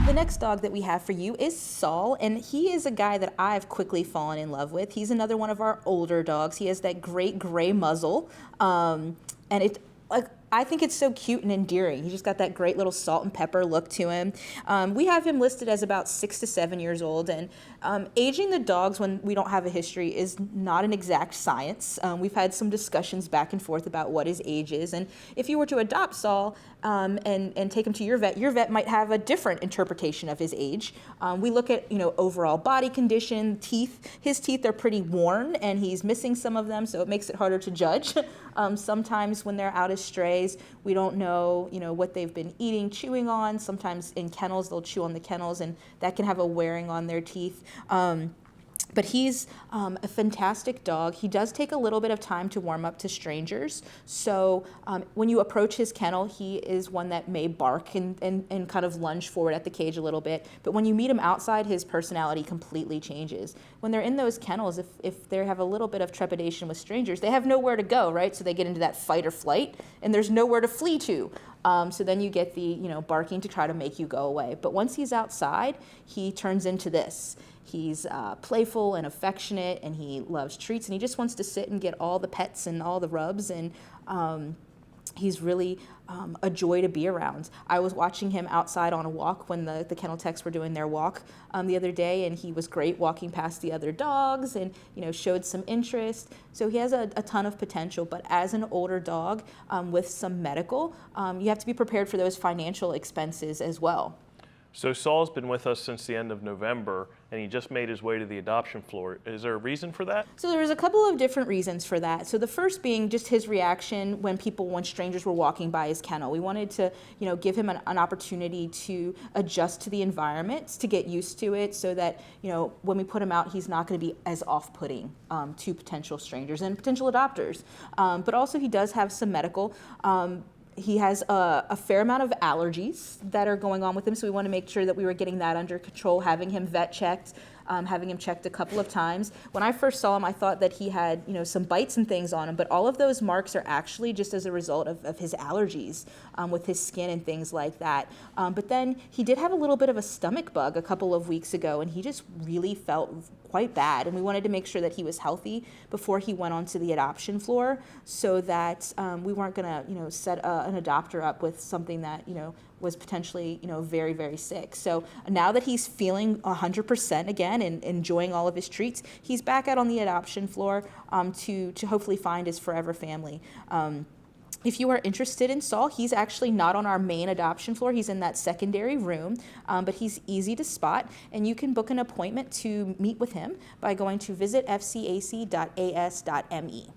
The next dog that we have for you is Saul, and he is a guy that I've quickly fallen in love with. He's another one of our older dogs. He has that great gray muzzle, and I think it's so cute and endearing. He's just got that great little salt and pepper look to him. We have him listed as about 6 to 7 years old, and aging the dogs when we don't have a history is not an exact science. We've had some discussions back and forth about what his age is, and if you were to adopt Saul and take him to your vet might have a different interpretation of his age. We look at overall body condition, teeth. His teeth are pretty worn, and he's missing some of them, so it makes it harder to judge. Sometimes when they're out as strays, we don't know, what they've been eating, chewing on. Sometimes in kennels, they'll chew on the kennels, and that can have a wearing on their teeth. But he's a fantastic dog. He does take a little bit of time to warm up to strangers. So when you approach his kennel, he is one that may bark and kind of lunge forward at the cage a little bit. But when you meet him outside, his personality completely changes. When they're in those kennels, if they have a little bit of trepidation with strangers, they have nowhere to go, right? So they get into that fight or flight, and there's nowhere to flee to. So then you get the barking to try to make you go away. But once he's outside, he turns into this. He's playful and affectionate, and he loves treats, and he just wants to sit and get all the pets and all the rubs, and he's really a joy to be around. I was watching him outside on a walk when the kennel techs were doing their walk the other day, and he was great walking past the other dogs and showed some interest. So he has a ton of potential, but as an older dog with some medical, you have to be prepared for those financial expenses as well. So Saul's been with us since the end of November, and he just made his way to the adoption floor. Is there a reason for that? So there was a couple of different reasons for that. So the first being just his reaction when strangers were walking by his kennel. We wanted to, give him an opportunity to adjust to the environment, to get used to it, so that, when we put him out, he's not going to be as off-putting to potential strangers and potential adopters. But also he does have some medical. He has a fair amount of allergies that are going on with him, so we want to make sure that we were getting that under control, having him vet checked, having him checked a couple of times. When I first saw him, I thought that he had, some bites and things on him, but all of those marks are actually just as a result of his allergies with his skin and things like that. But then he did have a little bit of a stomach bug a couple of weeks ago, and he just really felt quite bad, and we wanted to make sure that he was healthy before he went onto the adoption floor, so that we weren't going to, set an adopter up with something that, was potentially, very, very sick. So now that he's feeling 100% again and enjoying all of his treats, he's back out on the adoption floor to hopefully find his forever family. If you are interested in Saul, he's actually not on our main adoption floor. He's in that secondary room, but he's easy to spot, and you can book an appointment to meet with him by going to visitfcac.as.me.